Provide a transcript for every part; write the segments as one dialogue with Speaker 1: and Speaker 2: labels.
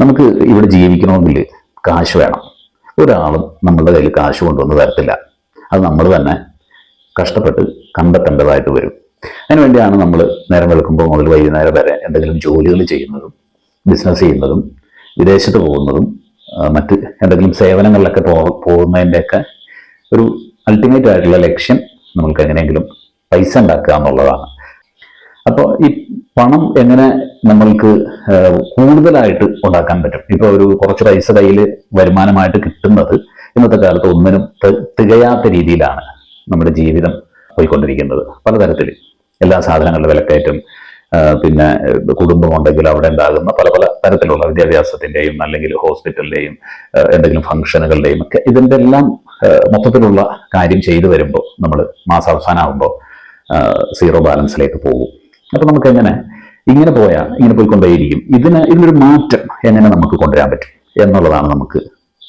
Speaker 1: നമുക്ക് ഇവിടെ ജീവിക്കണമെങ്കിൽ കാശ് വേണം. ഒരാളും നമ്മളുടെ കയ്യിൽ കാശ് കൊണ്ടുവന്ന് തരത്തില്ല. അത് നമ്മൾ തന്നെ കഷ്ടപ്പെട്ട് കണ്ടെത്തേണ്ടതായിട്ട് വരും. അതിനുവേണ്ടിയാണ് നമ്മൾ നേരം വെളുക്കുമ്പോൾ മുതൽ വൈകുന്നേരം വരെ എന്തെങ്കിലും ജോലികൾ ചെയ്യുന്നതും ബിസിനസ് ചെയ്യുന്നതും വിദേശത്ത് പോകുന്നതും മറ്റ് എന്തെങ്കിലും സേവനങ്ങളിലൊക്കെ പോകുന്നതിൻ്റെയൊക്കെ ഒരു അൾട്ടിമേറ്റ് ആയിട്ടുള്ള ലക്ഷ്യം നമ്മൾക്ക് എങ്ങനെയെങ്കിലും പൈസ ഉണ്ടാക്കുക എന്നുള്ളതാണ്. അപ്പോൾ ഈ പണം എങ്ങനെ നമ്മൾക്ക് കൂടുതലായിട്ട് ഉണ്ടാക്കാൻ പറ്റും? ഇപ്പോൾ ഒരു കുറച്ച് പൈസ കയ്യിൽ വരുമാനമായിട്ട് കിട്ടുന്നത് ഇന്നത്തെ കാലത്ത് ഒന്നിനും തികയാത്ത രീതിയിലാണ് നമ്മുടെ ജീവിതം പോയിക്കൊണ്ടിരിക്കുന്നത്. പലതരത്തിൽ എല്ലാ സാധനങ്ങളുടെ വിലക്കയറ്റം, പിന്നെ കുടുംബം ഉണ്ടെങ്കിൽ അവിടെ ഉണ്ടാകുന്ന പല പല തരത്തിലുള്ള വിദ്യാഭ്യാസത്തിൻ്റെയും അല്ലെങ്കിൽ ഹോസ്പിറ്റലിൻ്റെയും എന്തെങ്കിലും ഫംഗ്ഷനുകളുടെയും ഒക്കെ ഇതിൻ്റെ എല്ലാം മൊത്തത്തിലുള്ള കാര്യം ചെയ്തു വരുമ്പോൾ നമ്മൾ മാസാവസാനമാകുമ്പോൾ സീറോ ബാലൻസിലേക്ക് പോകും. അപ്പൊ നമുക്ക് ഇങ്ങനെ പോയിക്കൊണ്ടേയിരിക്കും. ഇതിനൊരു മാറ്റം എങ്ങനെ നമുക്ക് കൊണ്ടുവരാൻ പറ്റും എന്നുള്ളതാണ് നമുക്ക്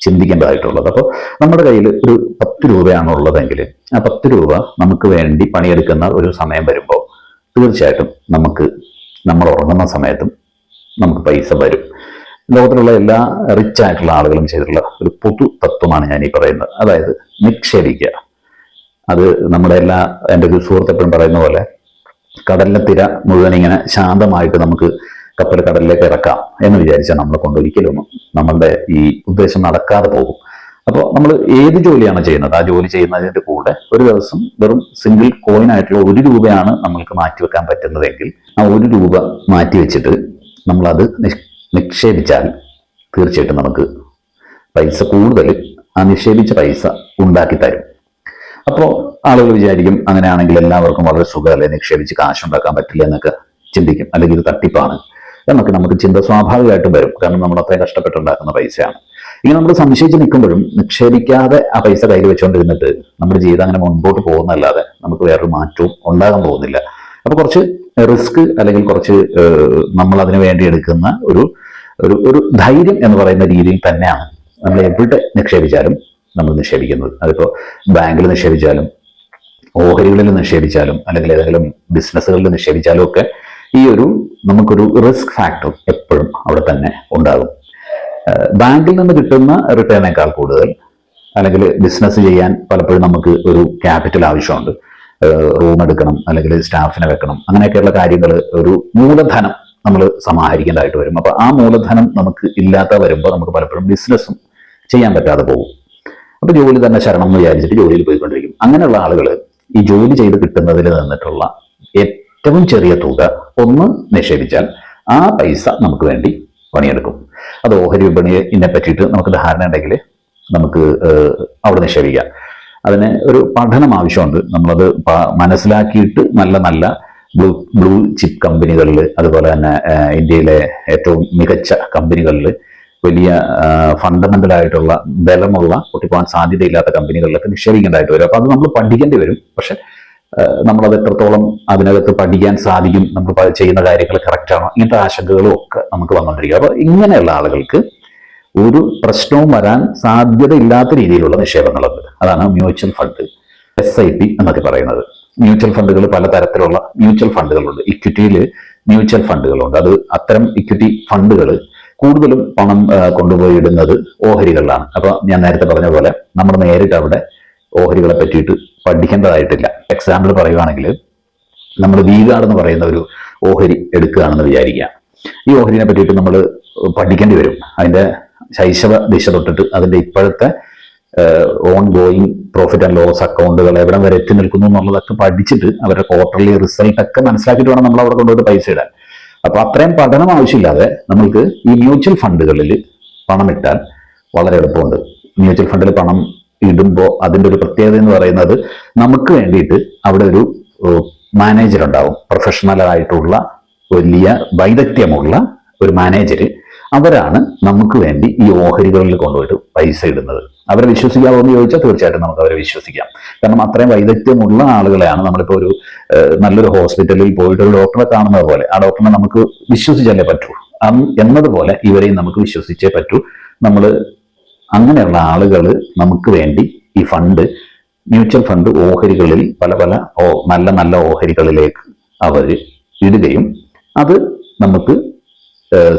Speaker 1: ചിന്തിക്കേണ്ടതായിട്ടുള്ളത്. അപ്പോൾ നമ്മുടെ കയ്യിൽ ഒരു 10 രൂപയാണ് ഉള്ളതെങ്കിൽ ആ 10 രൂപ നമുക്ക് വേണ്ടി പണിയെടുക്കുന്ന ഒരു സമയം വരുമ്പോൾ തീർച്ചയായിട്ടും നമ്മൾ ഉറങ്ങുന്ന സമയത്തും നമുക്ക് പൈസ വരും. ലോകത്തിലുള്ള എല്ലാ റിച്ച് ആയിട്ടുള്ള ആളുകളും ചെയ്തിട്ടുള്ള ഒരു പൊതു തത്വമാണ് ഞാൻ ഈ പറയുന്നത്. അതായത് നിക്ഷേപിക്കുക. അത് നമ്മുടെ എൻ്റെ ഒരു സുഹൃത്ത് എപ്പോഴും പറയുന്ന പോലെ കടലിലെ തിര മുഴുവൻ ഇങ്ങനെ ശാന്തമായിട്ട് നമുക്ക് കപ്പൽ കടലിലേക്ക് ഇറക്കാം എന്ന് വിചാരിച്ചാൽ നമ്മളെ കൊണ്ട് ഒരിക്കലും നമ്മളുടെ ഈ ഉദ്ദേശം നടക്കാതെ പോകും. അപ്പോൾ നമ്മൾ ഏത് ജോലിയാണ് ചെയ്യുന്നത്, ആ ജോലി ചെയ്യുന്നതിൻ്റെ കൂടെ ഒരു ദിവസം വെറും സിംഗിൾ കോയിൻ ആയിട്ടുള്ള 1 രൂപയാണ് നമ്മൾക്ക് മാറ്റിവെക്കാൻ പറ്റുന്നതെങ്കിൽ ആ 1 രൂപ മാറ്റിവെച്ചിട്ട് നമ്മളത് നിക്ഷേപിച്ചാൽ തീർച്ചയായിട്ടും നമുക്ക് പൈസ കൂടുതൽ ആ നിക്ഷേപിച്ച പൈസ ഉണ്ടാക്കി തരും. അപ്പോൾ ആളുകൾ വിചാരിക്കും അങ്ങനെയാണെങ്കിൽ എല്ലാവർക്കും വളരെ സുഖമല്ലേ, നിക്ഷേപിച്ച് കാശുണ്ടാക്കാൻ പറ്റില്ല എന്നൊക്കെ ചിന്തിക്കും. അല്ലെങ്കിൽ ഇത് തട്ടിപ്പാണ് എന്നൊക്കെ നമുക്ക് ചിന്ത സ്വാഭാവികമായിട്ടും വരും. കാരണം നമ്മൾ അത്രയും കഷ്ടപ്പെട്ടുണ്ടാക്കുന്ന പൈസയാണ്. ഇങ്ങനെ നമ്മൾ സംശയിച്ച് നിൽക്കുമ്പോഴും നിക്ഷേപിക്കാതെ ആ പൈസ കയ്യിൽ വെച്ചുകൊണ്ടിരുന്നിട്ട് നമ്മുടെ ജീവിതം അങ്ങനെ മുൻപോട്ട് പോകുന്നതല്ലാതെ നമുക്ക് വേറൊരു മാറ്റവും ഉണ്ടാകാൻ പോകുന്നില്ല. അപ്പോൾ കുറച്ച് റിസ്ക് അല്ലെങ്കിൽ കുറച്ച് നമ്മൾ അതിനു വേണ്ടി എടുക്കുന്ന ഒരു ധൈര്യം എന്ന് പറയുന്ന രീതിയിൽ തന്നെയാണ് നമ്മൾ എവിടെ നിക്ഷേപിച്ചാലും നമ്മൾ നിക്ഷേപിക്കുന്നത്. അതിപ്പോൾ ബാങ്കിൽ നിക്ഷേപിച്ചാലും ഓഹരികളിൽ നിക്ഷേപിച്ചാലും അല്ലെങ്കിൽ ഏതെങ്കിലും ബിസിനസ്സുകളിൽ നിക്ഷേപിച്ചാലും ഒക്കെ നമുക്കൊരു റിസ്ക് ഫാക്ടർ എപ്പോഴും അവിടെ തന്നെ ഉണ്ടാകും. ബാങ്കിൽ നിന്ന് കിട്ടുന്ന റിട്ടേണേക്കാൾ കൂടുതൽ അല്ലെങ്കിൽ ബിസിനസ് ചെയ്യാൻ പലപ്പോഴും നമുക്ക് ഒരു ക്യാപിറ്റൽ ആവശ്യമുണ്ട്. റൂം എടുക്കണം അല്ലെങ്കിൽ സ്റ്റാഫിനെ വെക്കണം, അങ്ങനെയൊക്കെയുള്ള കാര്യങ്ങൾ ഒരു മൂലധനം നമ്മൾ സമാഹരിക്കേണ്ടതായിട്ട് വരും. അപ്പോൾ ആ മൂലധനം നമുക്ക് ഇല്ലാത്ത വരുമ്പോൾ നമുക്ക് പലപ്പോഴും ബിസിനസ്സും ചെയ്യാൻ പറ്റാതെ പോകും. അപ്പോൾ ജോലി തന്നെ ശരണം എന്ന് വിചാരിച്ചിട്ട് ജോലിയിൽ പോയിക്കൊണ്ടിരിക്കും. അങ്ങനെയുള്ള ആളുകൾ ഈ ജോലി ചെയ്ത് കിട്ടുന്നതിൽ നിന്നിട്ടുള്ള ഏറ്റവും ചെറിയ തുക ഒന്ന് നിക്ഷേപിച്ചാൽ ആ പൈസ നമുക്ക് വേണ്ടി പണിയെടുക്കും. അത് ഓഹരി വിപണിയെ പറ്റിയിട്ട് നമുക്ക് ധാരണ ഉണ്ടെങ്കിൽ നമുക്ക് അവിടെ നിക്ഷേപിക്കാം. അതിന് ഒരു പഠനം ആവശ്യമുണ്ട്. നമ്മളത് മനസ്സിലാക്കിയിട്ട് നല്ല ബ്ലൂ ചിപ്പ് കമ്പനികളിൽ, അതുപോലെ തന്നെ ഇന്ത്യയിലെ ഏറ്റവും മികച്ച കമ്പനികളിൽ, വലിയ ഫണ്ടമെന്റൽ ആയിട്ടുള്ള ബലമുള്ള പൊട്ടിപ്പോകാൻ സാധ്യതയില്ലാത്ത കമ്പനികളിലൊക്കെ നിക്ഷേപിക്കേണ്ടതായിട്ട് വരും. അപ്പോൾ അത് നമ്മൾ പഠിക്കേണ്ടി വരും. പക്ഷെ നമ്മളത് എത്രത്തോളം അതിനകത്ത് പഠിക്കാൻ സാധിക്കും, നമ്മൾ ചെയ്യുന്ന കാര്യങ്ങൾ കറക്റ്റാണോ, ഇങ്ങനത്തെ ആശങ്കകളും ഒക്കെ നമുക്ക് വന്നുകൊണ്ടിരിക്കുക. അപ്പോൾ ഇങ്ങനെയുള്ള ആളുകൾക്ക് ഒരു പ്രശ്നവും വരാൻ സാധ്യതയില്ലാത്ത രീതിയിലുള്ള നിക്ഷേപങ്ങളുണ്ട്. അതാണ് മ്യൂച്വൽ ഫണ്ട്, SIP എന്നൊക്കെ പറയുന്നത്. മ്യൂച്വൽ ഫണ്ടുകൾ പലതരത്തിലുള്ള മ്യൂച്വൽ ഫണ്ടുകളുണ്ട്. ഇക്വിറ്റിയിൽ മ്യൂച്വൽ ഫണ്ടുകളുണ്ട്. അത്തരം ഇക്വിറ്റി ഫണ്ടുകൾ കൂടുതലും പണം കൊണ്ടുപോയി ഇടുന്നത് ഓഹരികളിലാണ്. അപ്പോൾ ഞാൻ നേരത്തെ പറഞ്ഞ പോലെ നമ്മൾ നേരിട്ട് അവിടെ ഓഹരികളെ പറ്റിയിട്ട് പഠിക്കേണ്ടതായിട്ടില്ല. എക്സാമ്പിൾ പറയുകയാണെങ്കിൽ നമ്മൾ V-Guard എന്ന് പറയുന്ന ഒരു ഓഹരി എടുക്കുകയാണെന്ന് വിചാരിക്കുക. ഈ ഓഹരിനെ പറ്റിയിട്ട് നമ്മൾ പഠിക്കേണ്ടി വരും. അതിൻ്റെ ശൈശവ ദിശ തൊട്ടിട്ട് അതിൻ്റെ ഇപ്പോഴത്തെ ongoing profit and loss അക്കൗണ്ടുകൾ എവിടെ വരെ എത്തി നിൽക്കുന്നു എന്നുള്ളതൊക്കെ പഠിച്ചിട്ട് അവരുടെ ക്വാർട്ടർലി റിസൾട്ട് ഒക്കെ മനസ്സിലാക്കിയിട്ട് വേണം നമ്മൾ അവിടെ കൊണ്ടുപോയിട്ട് പൈസ ഇടാൻ. അപ്പൊ അത്രയും പഠനം ആവശ്യമില്ലാതെ നമ്മൾക്ക് ഈ മ്യൂച്വൽ ഫണ്ടുകളിൽ പണം ഇട്ടാൽ വളരെ എളുപ്പമുണ്ട്. മ്യൂച്വൽ ഫണ്ടിൽ പണം ഇടുമ്പോൾ അതിൻ്റെ ഒരു പ്രത്യേകത എന്ന് പറയുന്നത് നമുക്ക് വേണ്ടിയിട്ട് അവിടെ ഒരു മാനേജർ ഉണ്ടാവും. പ്രൊഫഷണൽ ആയിട്ടുള്ള വലിയ വൈദഗ്ധ്യമുള്ള ഒരു മാനേജർ. അവരാണ് നമുക്ക് വേണ്ടി ഈ ഓഹരികളിൽ കൊണ്ടുപോയിട്ട് പൈസ ഇടുന്നത്. അവരെ വിശ്വസിക്കാമോ എന്ന് ചോദിച്ചാൽ തീർച്ചയായിട്ടും നമുക്ക് അവരെ വിശ്വസിക്കാം. കാരണം അത്രയും വൈദഗ്ധ്യമുള്ള ആളുകളെയാണ്. നമ്മളിപ്പോൾ ഒരു നല്ലൊരു ഹോസ്പിറ്റലിൽ പോയിട്ട് ഒരു ഡോക്ടറെ കാണുന്നത് പോലെ ആ ഡോക്ടറിനെ നമുക്ക് വിശ്വസിച്ചല്ലേ പറ്റൂ എന്നതുപോലെ ഇവരെയും നമുക്ക് വിശ്വസിച്ചേ പറ്റൂ. നമ്മൾ അങ്ങനെയുള്ള ആളുകൾ നമുക്ക് വേണ്ടി ഈ ഫണ്ട്, മ്യൂച്വൽ ഫണ്ട് ഓഹരികളിൽ പല നല്ല ഓഹരികളിലേക്ക് അവർ ഇടുകയും അത് നമുക്ക്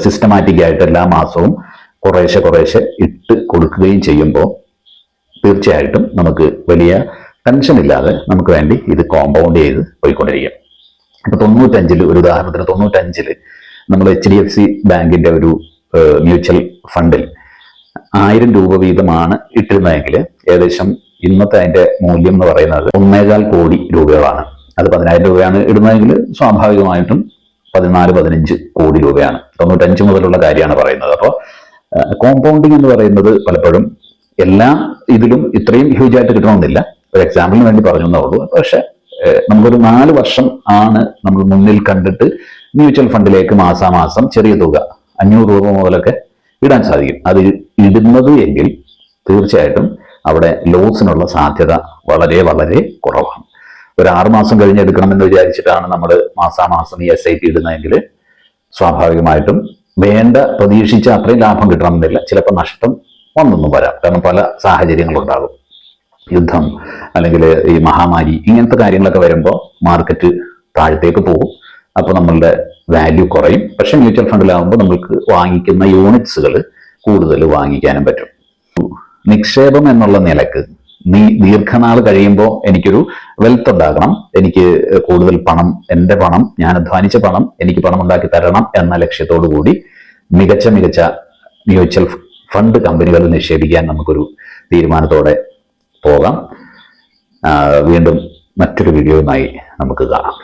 Speaker 1: സിസ്റ്റമാറ്റിക് ആയിട്ട് എല്ലാ മാസവും കുറേശ്ശെ ഇട്ട് കൊടുക്കുകയും ചെയ്യുമ്പോൾ തീർച്ചയായിട്ടും നമുക്ക് വലിയ ടെൻഷൻ ഇല്ലാതെ നമുക്ക് വേണ്ടി ഇത് കോമ്പൗണ്ട് ചെയ്ത് പോയിക്കൊണ്ടിരിക്കും. ഇപ്പൊ 95 ഒരു ഉദാഹരണത്തിന് 95 നമ്മൾ HDFC ബാങ്കിന്റെ ഒരു മ്യൂച്വൽ ഫണ്ടിൽ 1000 രൂപ വീതമാണ് ഇട്ടിരുന്നതെങ്കിൽ ഏകദേശം ഇന്നത്തെ അതിന്റെ മൂല്യം എന്ന് പറയുന്നത് 1.25 കോടി രൂപകളാണ്. അത് 10,000 രൂപയാണ് ഇടുന്നതെങ്കിൽ സ്വാഭാവികമായിട്ടും 14-15 കോടി രൂപയാണ്. 95 മുതലുള്ള കാര്യമാണ് പറയുന്നത്. അപ്പോൾ കോമ്പൗണ്ടിങ് എന്ന് പറയുന്നത് പലപ്പോഴും എല്ലാ ഇതിലും ഇത്രയും ഹ്യൂജ് ആയിട്ട് കിട്ടണമെന്നില്ല. ഒരു എക്സാമ്പിളിന് വേണ്ടി പറഞ്ഞു എന്നേ ഉള്ളൂ. പക്ഷെ നമുക്കൊരു 4 വർഷം ആണ് നമ്മൾ മുന്നിൽ കണ്ടിട്ട് മ്യൂച്വൽ ഫണ്ടിലേക്ക് മാസാമാസം ചെറിയ തുക 500 രൂപ മുതലൊക്കെ ഇടാൻ സാധിക്കും. അത് ഇടുന്നത് എങ്കിൽ തീർച്ചയായിട്ടും അവിടെ ലോസിനുള്ള സാധ്യത വളരെ കുറവാണ്. ഒരു 6 മാസം കഴിഞ്ഞ് എടുക്കണമെന്ന് വിചാരിച്ചിട്ടാണ് നമ്മൾ മാസാമാസം ഈ SIP ഇടുന്നതെങ്കിൽ സ്വാഭാവികമായിട്ടും പ്രതീക്ഷിച്ച അത്രയും ലാഭം കിട്ടണമെന്നില്ല. ചിലപ്പോൾ നഷ്ടം വന്നൊന്നും വരാം. കാരണം പല സാഹചര്യങ്ങളുണ്ടാകും. യുദ്ധം അല്ലെങ്കിൽ ഈ മഹാമാരി ഇങ്ങനത്തെ കാര്യങ്ങളൊക്കെ വരുമ്പോൾ മാർക്കറ്റ് താഴത്തേക്ക് പോകും. അപ്പോൾ നമ്മളുടെ വാല്യൂ കുറയും. പക്ഷെ മ്യൂച്വൽ ഫണ്ടിലാകുമ്പോൾ നമുക്ക് വാങ്ങിക്കുന്ന യൂണിറ്റ്സുകൾ കൂടുതൽ വാങ്ങിക്കാനും പറ്റും. നിക്ഷേപം എന്നുള്ള നിലക്ക് ദീർഘനാൾ കഴിയുമ്പോൾ എനിക്കൊരു വെൽത്ത് ഉണ്ടാകണം, എനിക്ക് കൂടുതൽ പണം, എൻ്റെ പണം, ഞാൻ അധ്വാനിച്ച പണം എനിക്ക് പണം ഉണ്ടാക്കി തരണം എന്ന ലക്ഷ്യത്തോടു കൂടി മികച്ച മ്യൂച്വൽ ഫണ്ട് കമ്പനികളിൽ നിക്ഷേപിക്കാൻ നമുക്കൊരു തീരുമാനത്തോടെ പോകാം. വീണ്ടും മറ്റൊരു വീഡിയോയുമായി നമുക്ക് കാണാം.